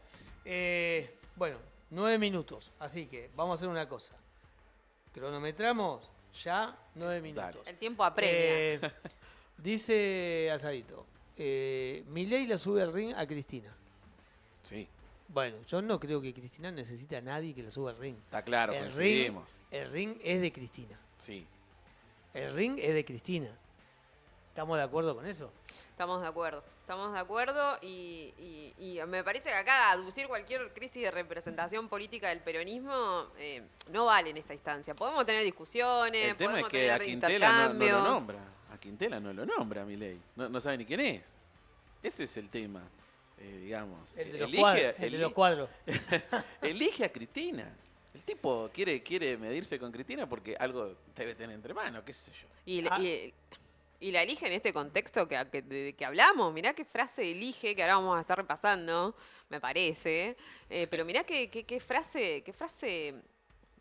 Bueno, 9 minutos. Así que vamos a hacer una cosa. Cronometramos ya 9 minutos. El tiempo apremia. Dice Asadito. Milei la sube al ring a Cristina. Sí. Bueno, yo no creo que Cristina necesite a nadie que la suba al ring. Está claro, coincidimos. El ring es de Cristina. Sí. El ring es de Cristina. ¿Estamos de acuerdo con eso? Estamos de acuerdo y me parece que acá aducir cualquier crisis de representación política del peronismo no vale en esta instancia. Podemos tener discusiones, El tema es podemos que a tener Quintela no intercambio. lo nombra. A Quintela no lo nombra, Milei. No sabe ni quién es. Ese es el tema, digamos. El de los cuadros. Elige a Cristina. El tipo quiere medirse con Cristina porque algo debe tener entre manos, qué sé yo. Y la elige en este contexto de que hablamos. Mirá qué frase elige, que ahora vamos a estar repasando, me parece. Pero mirá qué frase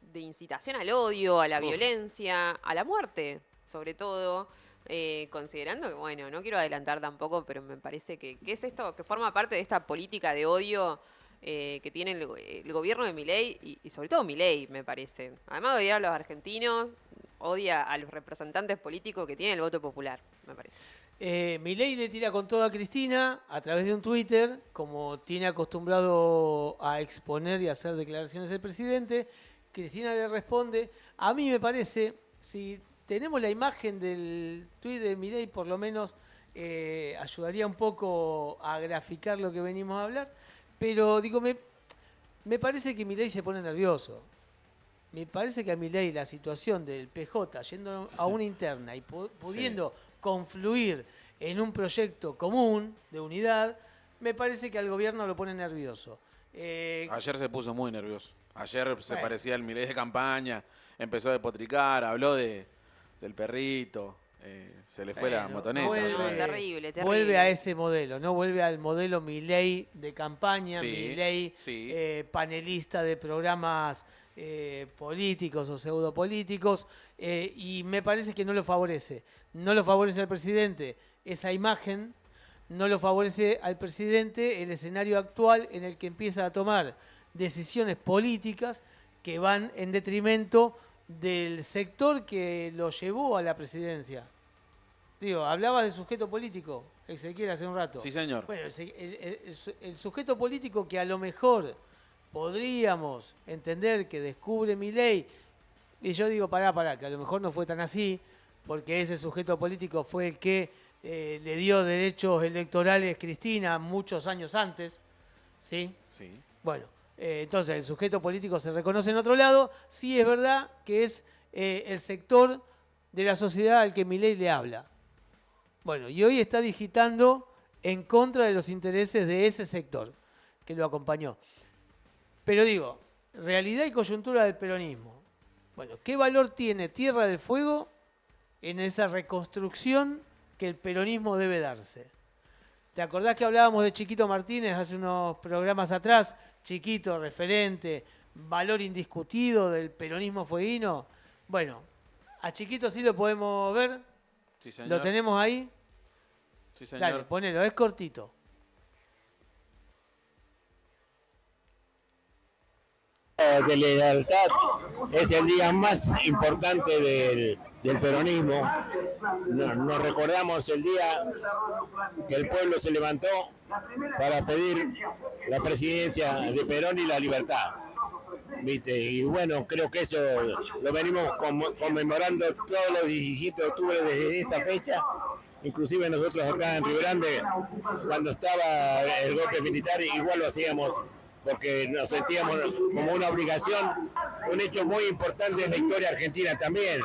de incitación al odio, a la violencia, a la muerte, sobre todo. Considerando que, bueno, no quiero adelantar tampoco, pero me parece que es esto, que forma parte de esta política de odio que tiene el gobierno de Milei y sobre todo Milei, me parece. Además de odiar a los argentinos, odia a los representantes políticos que tienen el voto popular, me parece. Milei le tira con todo a Cristina a través de un Twitter, como tiene acostumbrado a exponer y hacer declaraciones el presidente. Cristina le responde. A mí me parece, si tenemos la imagen del tuit de Milei, por lo menos ayudaría un poco a graficar lo que venimos a hablar. Pero digo, me parece que Milei se pone nervioso. Me parece que a Milei la situación del PJ yendo a una interna y pudiendo confluir en un proyecto común de unidad, me parece que al gobierno lo pone nervioso. Ayer se puso muy nervioso. Ayer se parecía al Milei de campaña, empezó a despotricar, habló del perrito, se le fue la motoneta. Terrible. Vuelve a ese modelo, ¿no? Vuelve al modelo Milei de campaña, Sí, Milei panelista de programas políticos o pseudopolíticos, y me parece que no lo favorece. No lo favorece al presidente esa imagen, no lo favorece al presidente el escenario actual en el que empieza a tomar decisiones políticas que van en detrimento del sector que lo llevó a la presidencia. Digo, hablabas de sujeto político, Ezequiel, hace un rato. Sí, señor. Bueno, el sujeto político que a lo mejor podríamos entender que descubre Milei, y yo digo, pará, que a lo mejor no fue tan así, porque ese sujeto político fue el que le dio derechos electorales a Cristina muchos años antes, ¿sí? Sí. Bueno, entonces el sujeto político se reconoce en otro lado. Sí es verdad que es el sector de la sociedad al que Milei le habla. Bueno, y hoy está digitando en contra de los intereses de ese sector que lo acompañó. Pero digo, realidad y coyuntura del peronismo. Bueno, ¿qué valor tiene Tierra del Fuego en esa reconstrucción que el peronismo debe darse? ¿Te acordás que hablábamos de Chiquito Martínez hace unos programas atrás? Chiquito, referente, valor indiscutido del peronismo fueguino. Bueno, a Chiquito sí lo podemos ver. Sí, señor. ¿Lo tenemos ahí? Sí, señor. Dale, ponelo, es cortito. De lealtad es el día más importante del peronismo. Nos recordamos el día que el pueblo se levantó para pedir la presidencia de Perón y la libertad. ¿Viste? Y bueno, creo que eso lo venimos conmemorando todos los 17 de octubre desde esta fecha. Inclusive nosotros acá en Río Grande, cuando estaba el golpe militar, igual lo hacíamos porque nos sentíamos como una obligación, un hecho muy importante en la historia argentina también,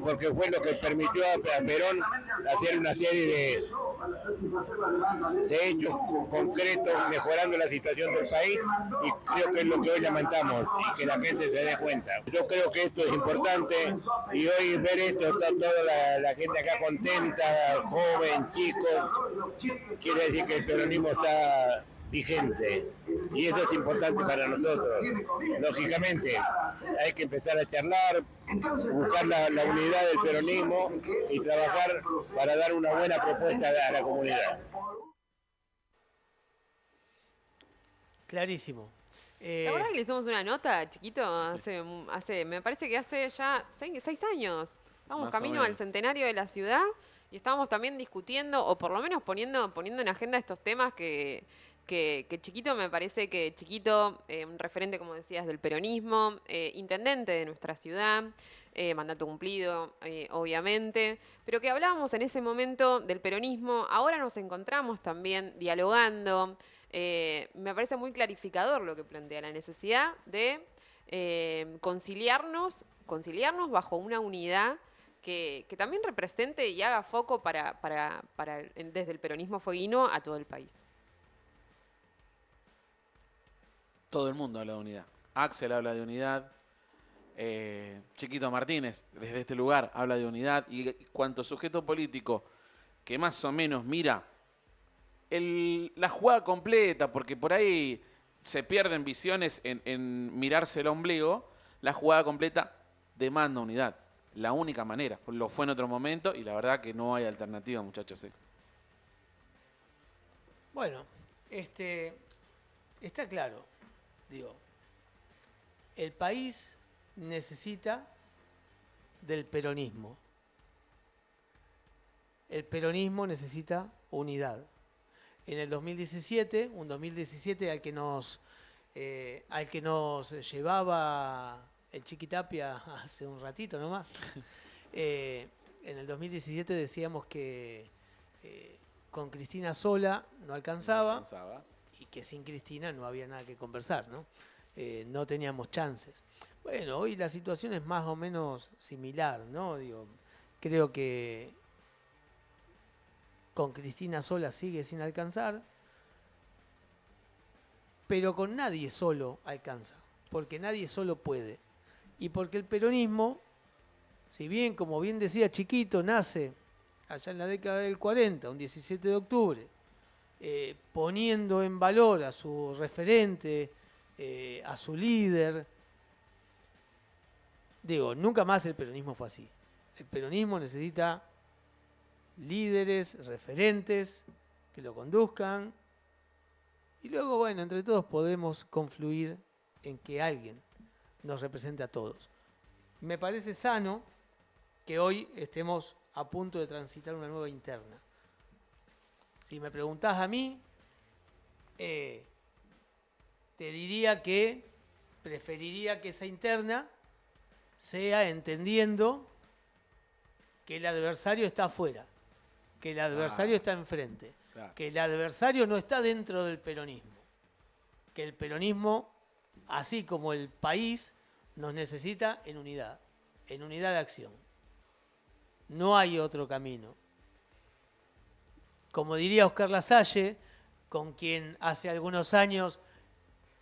porque fue lo que permitió a Perón hacer una serie de hechos concretos mejorando la situación del país, y creo que es lo que hoy lamentamos y que la gente se dé cuenta. Yo creo que esto es importante y hoy ver esto, está toda la gente acá contenta, joven, chicos, quiere decir que el peronismo está vigente y eso es importante para nosotros. Lógicamente hay que empezar a charlar, buscar la unidad del peronismo y trabajar para dar una buena propuesta a la comunidad. Clarísimo. ¿Te acuerdas que le hicimos una nota, chiquito? Me parece que hace ya 6 años. Estábamos Más o camino menos. al centenario de la ciudad y estábamos también discutiendo, o por lo menos poniendo en agenda estos temas que Chiquito, me parece que Chiquito, un referente, como decías, del peronismo, intendente de nuestra ciudad, mandato cumplido, obviamente, pero que hablábamos en ese momento del peronismo. Ahora nos encontramos también dialogando. Me parece muy clarificador lo que plantea, la necesidad de conciliarnos bajo una unidad que también represente y haga foco desde el peronismo fueguino a todo el país. Todo el mundo habla de unidad. Axel habla de unidad. Chiquito Martínez, desde este lugar, habla de unidad. Y cuanto sujeto político que más o menos mira la jugada completa, porque por ahí se pierden visiones en mirarse el ombligo, la jugada completa demanda unidad. La única manera. Lo fue en otro momento y la verdad que no hay alternativa, muchachos. Bueno, está claro. Digo, el país necesita del peronismo. El peronismo necesita unidad. En el 2017, un 2017 al que nos llevaba el Chiquitapia hace un ratito nomás. En el 2017 decíamos que con Cristina sola no alcanzaba. Y que sin Cristina no había nada que conversar, ¿no? No teníamos chances. Bueno, hoy la situación es más o menos similar, ¿no? Digo, creo que con Cristina sola sigue sin alcanzar, pero con nadie solo alcanza, porque nadie solo puede. Y porque el peronismo, si bien, como bien decía Chiquito, nace allá en la década del 40, un 17 de octubre, poniendo en valor a su referente, a su líder. Digo, nunca más el peronismo fue así. El peronismo necesita líderes, referentes, que lo conduzcan. Y luego, bueno, entre todos podemos confluir en que alguien nos represente a todos. Me parece sano que hoy estemos a punto de transitar una nueva interna. Si me preguntás a mí, te diría que preferiría que esa interna sea entendiendo que el adversario está afuera, que el adversario está enfrente, que el adversario no está dentro del peronismo, que el peronismo, así como el país, nos necesita en unidad de acción. No hay otro camino. Como diría Oscar Lasalle, con quien hace algunos años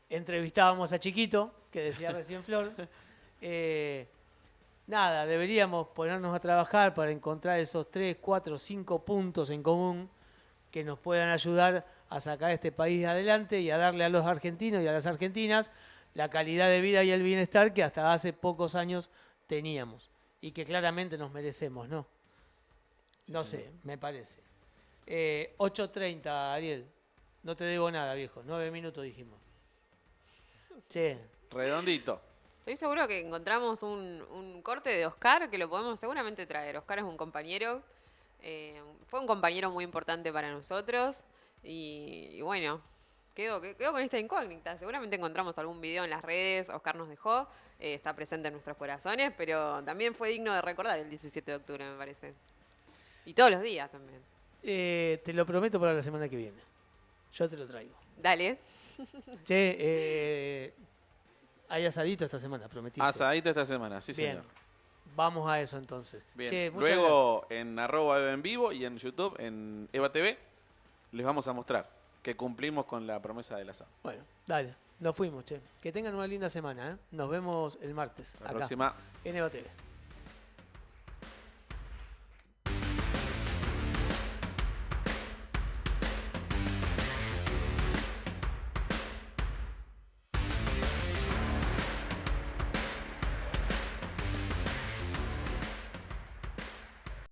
entrevistábamos a Chiquito, que decía recién Flor, nada, deberíamos ponernos a trabajar para encontrar esos 3, 4, 5 puntos en común que nos puedan ayudar a sacar este país adelante y a darle a los argentinos y a las argentinas la calidad de vida y el bienestar que hasta hace pocos años teníamos y que claramente nos merecemos, ¿no? No sé, me parece. 8:30, Ariel. No te debo nada, viejo. 9 minutos dijimos. Che. Redondito. Estoy seguro que encontramos un corte de Oscar que lo podemos seguramente traer. Oscar es un compañero, fue un compañero muy importante para nosotros y bueno, quedo con esta incógnita. Seguramente encontramos algún video en las redes, Oscar nos dejó, está presente en nuestros corazones, pero también fue digno de recordar el 17 de octubre, me parece. Y todos los días también. Te lo prometo para la semana que viene. Yo te lo traigo. Dale. Che, hay asadito esta semana, prometiste. Asadito esta semana, sí, bien. señor. Vamos a eso entonces. Bien. Che, muchas Luego gracias. en @Eva en vivo y en YouTube, en Eva TV, les vamos a mostrar que cumplimos con la promesa del asado. Bueno, dale. Nos fuimos, che. Que tengan una linda semana, ¿eh? Nos vemos el martes. La acá, próxima. en Eva TV.